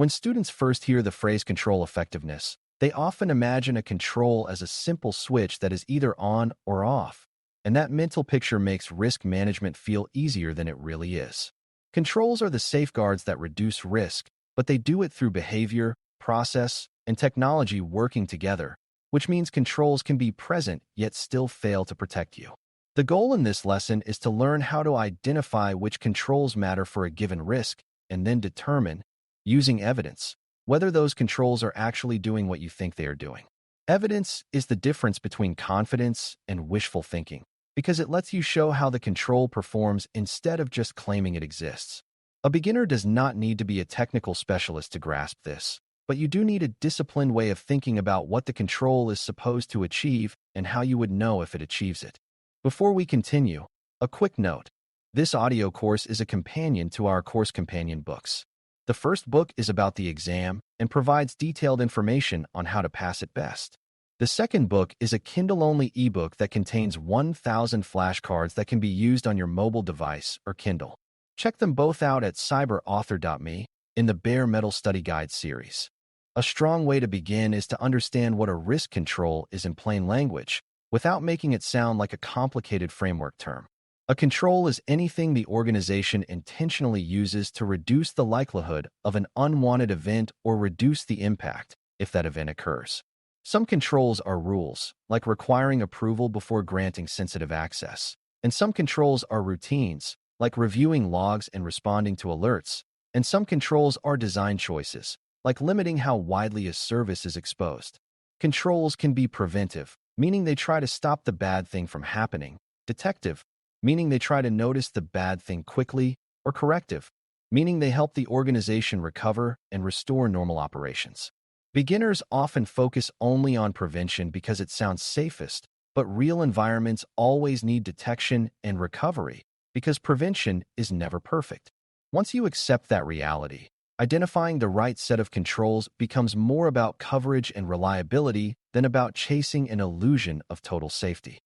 When students first hear the phrase control effectiveness, they often imagine a control as a simple switch that is either on or off, and that mental picture makes risk management feel easier than it really is. Controls are the safeguards that reduce risk, but they do it through behavior, process, and technology working together, which means controls can be present yet still fail to protect you. The goal in this lesson is to learn how to identify which controls matter for a given risk and then determine, using evidence, whether those controls are actually doing what you think they are doing. Evidence is the difference between confidence and wishful thinking, because it lets you show how the control performs instead of just claiming it exists. A beginner does not need to be a technical specialist to grasp this, but you do need a disciplined way of thinking about what the control is supposed to achieve and how you would know if it achieves it. Before we continue, a quick note. This audio course is a companion to our course companion books. The first book is about the exam and provides detailed information on how to pass it best. The second book is a Kindle-only ebook that contains 1,000 flashcards that can be used on your mobile device or Kindle. Check them both out at cyber.author.me in the Bare Metal Study Guide series. A strong way to begin is to understand what a risk control is in plain language, without making it sound like a complicated framework term. A control is anything the organization intentionally uses to reduce the likelihood of an unwanted event or reduce the impact if that event occurs. Some controls are rules, like requiring approval before granting sensitive access, and some controls are routines, like reviewing logs and responding to alerts, and some controls are design choices, like limiting how widely a service is exposed. Controls can be preventive, meaning they try to stop the bad thing from happening, detective, meaning they try to notice the bad thing quickly, or corrective, meaning they help the organization recover and restore normal operations. Beginners often focus only on prevention because it sounds safest, but real environments always need detection and recovery because prevention is never perfect. Once you accept that reality, identifying the right set of controls becomes more about coverage and reliability than about chasing an illusion of total safety.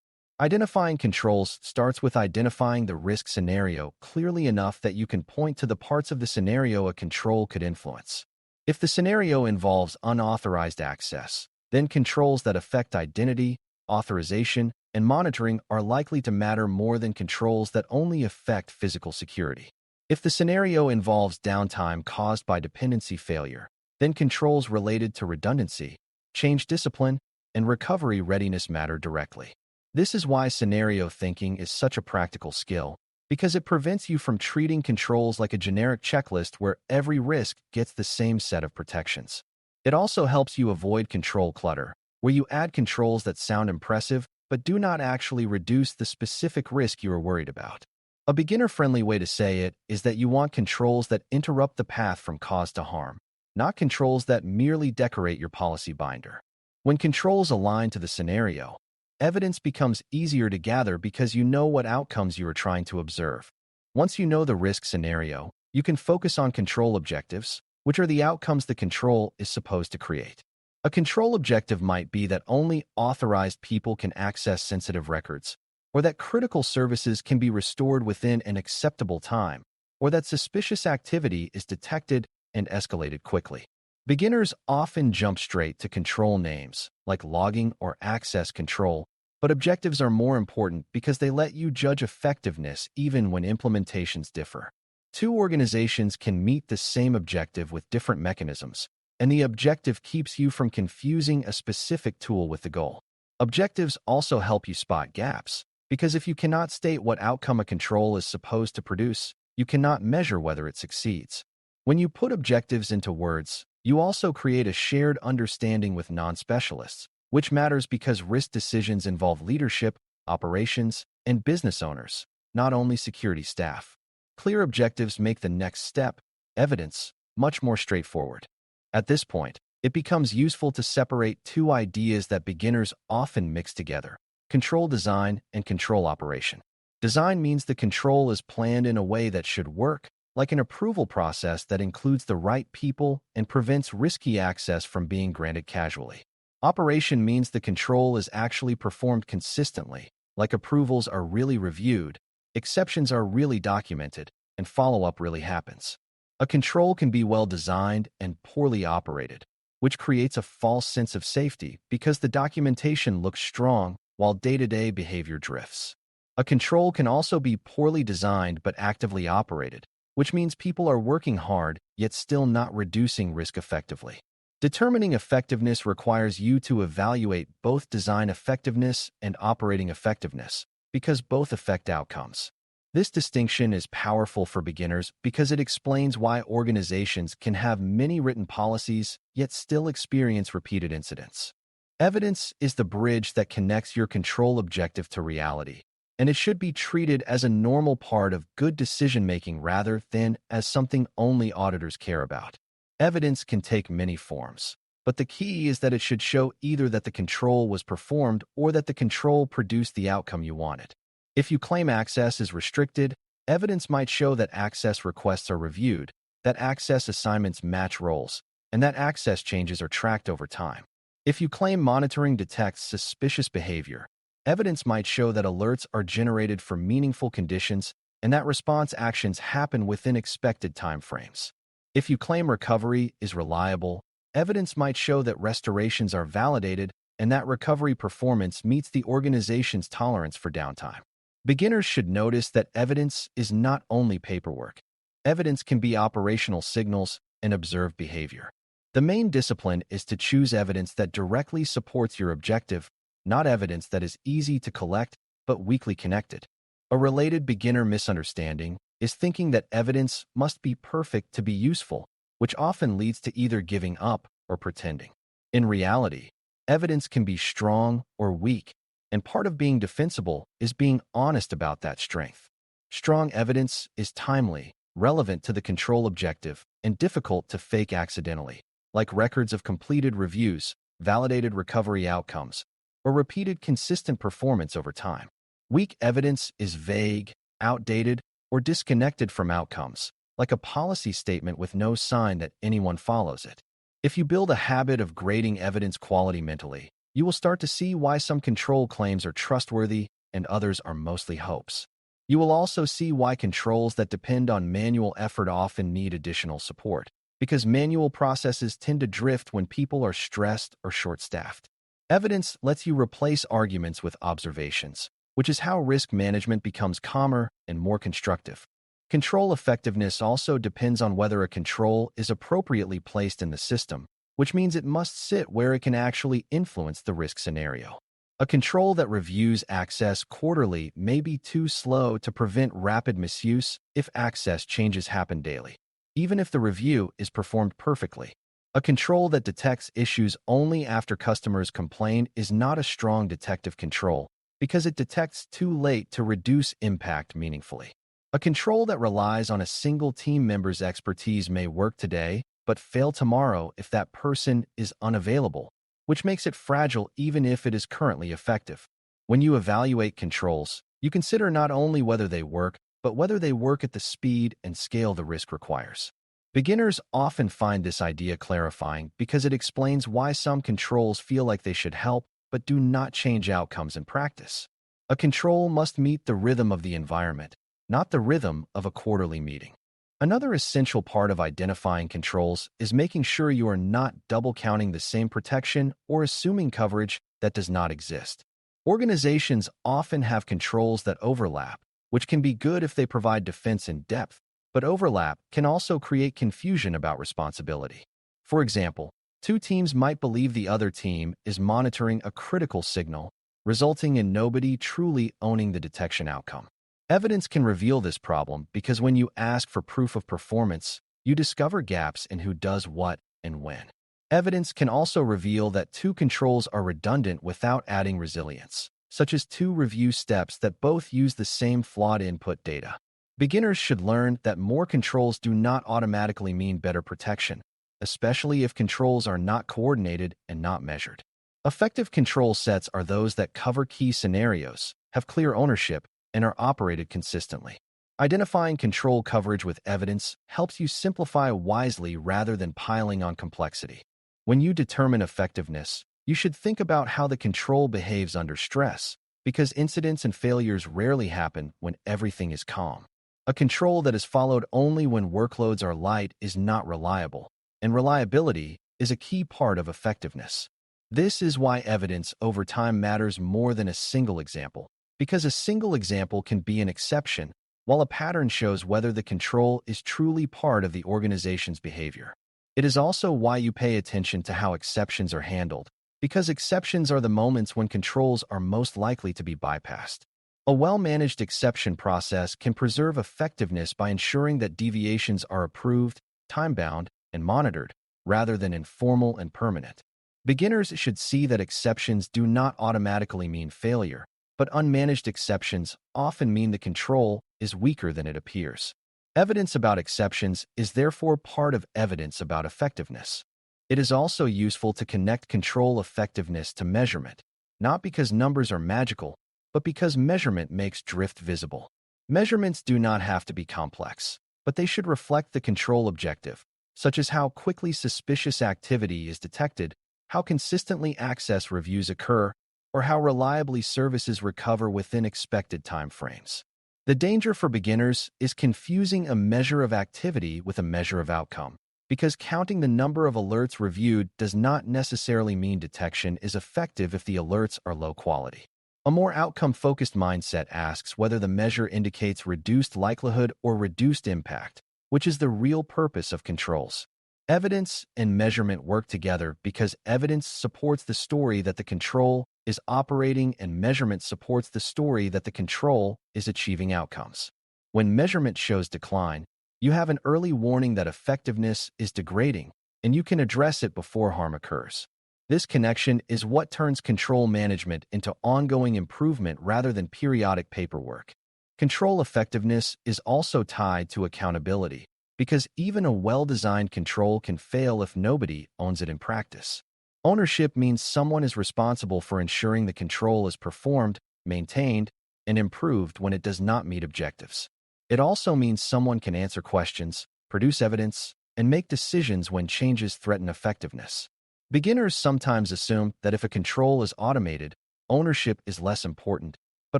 Identifying controls starts with identifying the risk scenario clearly enough that you can point to the parts of the scenario a control could influence. If the scenario involves unauthorized access, then controls that affect identity, authorization, and monitoring are likely to matter more than controls that only affect physical security. If the scenario involves downtime caused by dependency failure, then controls related to redundancy, change discipline, and recovery readiness matter directly. This is why scenario thinking is such a practical skill, because it prevents you from treating controls like a generic checklist where every risk gets the same set of protections. It also helps you avoid control clutter, where you add controls that sound impressive but do not actually reduce the specific risk you are worried about. A beginner-friendly way to say it is that you want controls that interrupt the path from cause to harm, not controls that merely decorate your policy binder. When controls align to the scenario, evidence becomes easier to gather because you know what outcomes you are trying to observe. Once you know the risk scenario, you can focus on control objectives, which are the outcomes the control is supposed to create. A control objective might be that only authorized people can access sensitive records, or that critical services can be restored within an acceptable time, or that suspicious activity is detected and escalated quickly. Beginners often jump straight to control names, like logging or access control, but objectives are more important because they let you judge effectiveness even when implementations differ. Two organizations can meet the same objective with different mechanisms, and the objective keeps you from confusing a specific tool with the goal. Objectives also help you spot gaps, because if you cannot state what outcome a control is supposed to produce, you cannot measure whether it succeeds. When you put objectives into words, you also create a shared understanding with non-specialists, which matters because risk decisions involve leadership, operations, and business owners, not only security staff. Clear objectives make the next step, evidence, much more straightforward. At this point, it becomes useful to separate two ideas that beginners often mix together: control design and control operation. Design means the control is planned in a way that should work, like an approval process that includes the right people and prevents risky access from being granted casually. Operation means the control is actually performed consistently, like approvals are really reviewed, exceptions are really documented, and follow-up really happens. A control can be well designed and poorly operated, which creates a false sense of safety because the documentation looks strong while day-to-day behavior drifts. A control can also be poorly designed but actively operated, which means people are working hard yet still not reducing risk effectively. Determining effectiveness requires you to evaluate both design effectiveness and operating effectiveness, because both affect outcomes. This distinction is powerful for beginners because it explains why organizations can have many written policies yet still experience repeated incidents. Evidence is the bridge that connects your control objective to reality, and it should be treated as a normal part of good decision-making rather than as something only auditors care about. Evidence can take many forms, but the key is that it should show either that the control was performed or that the control produced the outcome you wanted. If you claim access is restricted, evidence might show that access requests are reviewed, that access assignments match roles, and that access changes are tracked over time. If you claim monitoring detects suspicious behavior, evidence might show that alerts are generated for meaningful conditions and that response actions happen within expected timeframes. If you claim recovery is reliable, evidence might show that restorations are validated and that recovery performance meets the organization's tolerance for downtime. Beginners should notice that evidence is not only paperwork. Evidence can be operational signals and observed behavior. The main discipline is to choose evidence that directly supports your objective, not evidence that is easy to collect but weakly connected. A related beginner misunderstanding is thinking that evidence must be perfect to be useful, which often leads to either giving up or pretending. In reality, evidence can be strong or weak, and part of being defensible is being honest about that strength. Strong evidence is timely, relevant to the control objective, and difficult to fake accidentally, like records of completed reviews, validated recovery outcomes, or repeated consistent performance over time. Weak evidence is vague, outdated, or disconnected from outcomes, like a policy statement with no sign that anyone follows it. If you build a habit of grading evidence quality mentally, you will start to see why some control claims are trustworthy and others are mostly hopes. You will also see why controls that depend on manual effort often need additional support, because manual processes tend to drift when people are stressed or short-staffed. Evidence lets you replace arguments with observations, which is how risk management becomes calmer and more constructive. Control effectiveness also depends on whether a control is appropriately placed in the system, which means it must sit where it can actually influence the risk scenario. A control that reviews access quarterly may be too slow to prevent rapid misuse if access changes happen daily, even if the review is performed perfectly. A control that detects issues only after customers complain is not a strong detective control, because it detects too late to reduce impact meaningfully. A control that relies on a single team member's expertise may work today, but fail tomorrow if that person is unavailable, which makes it fragile even if it is currently effective. When you evaluate controls, you consider not only whether they work, but whether they work at the speed and scale the risk requires. Beginners often find this idea clarifying because it explains why some controls feel like they should help, but do not change outcomes in practice. A control must meet the rhythm of the environment, not the rhythm of a quarterly meeting. Another essential part of identifying controls is making sure you are not double-counting the same protection or assuming coverage that does not exist. Organizations often have controls that overlap, which can be good if they provide defense in depth, but overlap can also create confusion about responsibility. For example, two teams might believe the other team is monitoring a critical signal, resulting in nobody truly owning the detection outcome. Evidence can reveal this problem because when you ask for proof of performance, you discover gaps in who does what and when. Evidence can also reveal that two controls are redundant without adding resilience, such as two review steps that both use the same flawed input data. Beginners should learn that more controls do not automatically mean better protection, especially if controls are not coordinated and not measured. Effective control sets are those that cover key scenarios, have clear ownership, and are operated consistently. Identifying control coverage with evidence helps you simplify wisely rather than piling on complexity. When you determine effectiveness, you should think about how the control behaves under stress, because incidents and failures rarely happen when everything is calm. A control that is followed only when workloads are light is not reliable, and reliability is a key part of effectiveness. This is why evidence over time matters more than a single example, because a single example can be an exception, while a pattern shows whether the control is truly part of the organization's behavior. It is also why you pay attention to how exceptions are handled, because exceptions are the moments when controls are most likely to be bypassed. A well-managed exception process can preserve effectiveness by ensuring that deviations are approved, time-bound, and monitored, rather than informal and permanent. Beginners should see that exceptions do not automatically mean failure, but unmanaged exceptions often mean the control is weaker than it appears. Evidence about exceptions is therefore part of evidence about effectiveness. It is also useful to connect control effectiveness to measurement, not because numbers are magical, but because measurement makes drift visible. Measurements do not have to be complex, but they should reflect the control objective, such as how quickly suspicious activity is detected, how consistently access reviews occur, or how reliably services recover within expected timeframes. The danger for beginners is confusing a measure of activity with a measure of outcome, because counting the number of alerts reviewed does not necessarily mean detection is effective if the alerts are low quality. A more outcome-focused mindset asks whether the measure indicates reduced likelihood or reduced impact, which is the real purpose of controls. Evidence and measurement work together because evidence supports the story that the control is operating and measurement supports the story that the control is achieving outcomes. When measurement shows decline, you have an early warning that effectiveness is degrading, and you can address it before harm occurs. This connection is what turns control management into ongoing improvement rather than periodic paperwork. Control effectiveness is also tied to accountability, because even a well-designed control can fail if nobody owns it in practice. Ownership means someone is responsible for ensuring the control is performed, maintained, and improved when it does not meet objectives. It also means someone can answer questions, produce evidence, and make decisions when changes threaten effectiveness. Beginners sometimes assume that if a control is automated, ownership is less important, but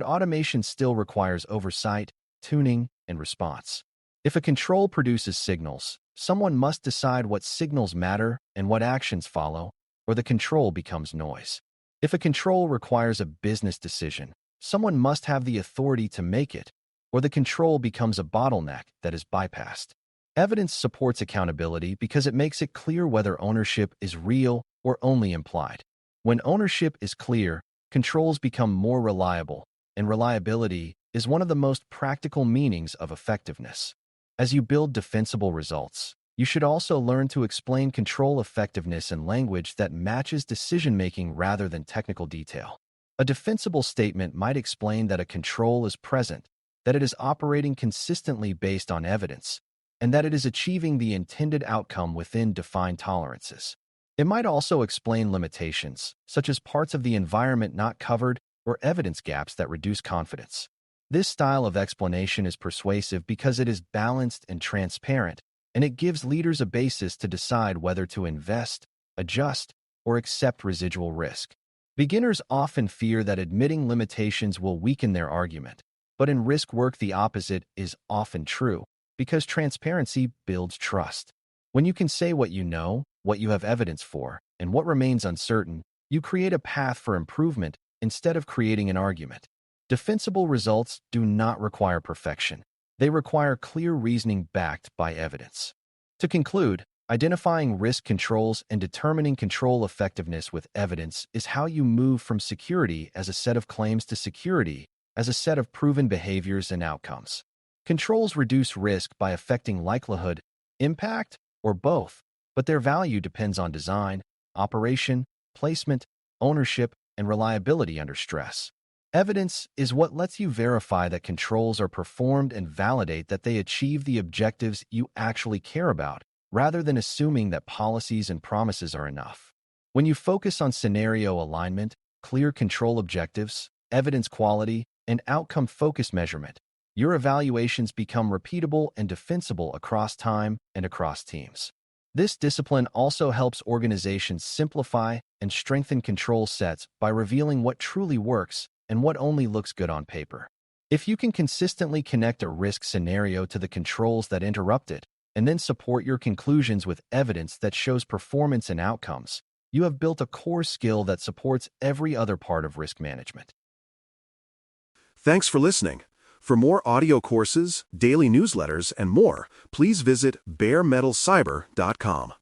automation still requires oversight, tuning, and response. If a control produces signals, someone must decide what signals matter and what actions follow, or the control becomes noise. If a control requires a business decision, someone must have the authority to make it, or the control becomes a bottleneck that is bypassed. Evidence supports accountability because it makes it clear whether ownership is real or only implied. When ownership is clear, controls become more reliable, and reliability is one of the most practical meanings of effectiveness. As you build defensible results, you should also learn to explain control effectiveness in language that matches decision-making rather than technical detail. A defensible statement might explain that a control is present, that it is operating consistently based on evidence, and that it is achieving the intended outcome within defined tolerances. It might also explain limitations, such as parts of the environment not covered or evidence gaps that reduce confidence. This style of explanation is persuasive because it is balanced and transparent, and it gives leaders a basis to decide whether to invest, adjust, or accept residual risk. Beginners often fear that admitting limitations will weaken their argument, but in risk work the opposite is often true, because transparency builds trust. When you can say what you know, what you have evidence for, and what remains uncertain, you create a path for improvement instead of creating an argument. Defensible results do not require perfection. They require clear reasoning backed by evidence. To conclude, identifying risk controls and determining control effectiveness with evidence is how you move from security as a set of claims to security as a set of proven behaviors and outcomes. Controls reduce risk by affecting likelihood, impact, or both, but their value depends on design, operation, placement, ownership, and reliability under stress. Evidence is what lets you verify that controls are performed and validate that they achieve the objectives you actually care about, rather than assuming that policies and promises are enough. When you focus on scenario alignment, clear control objectives, evidence quality, and outcome-focused measurement, your evaluations become repeatable and defensible across time and across teams. This discipline also helps organizations simplify and strengthen control sets by revealing what truly works and what only looks good on paper. If you can consistently connect a risk scenario to the controls that interrupt it, and then support your conclusions with evidence that shows performance and outcomes, you have built a core skill that supports every other part of risk management. Thanks for listening. For more audio courses, daily newsletters, and more, please visit DailyCyber.News.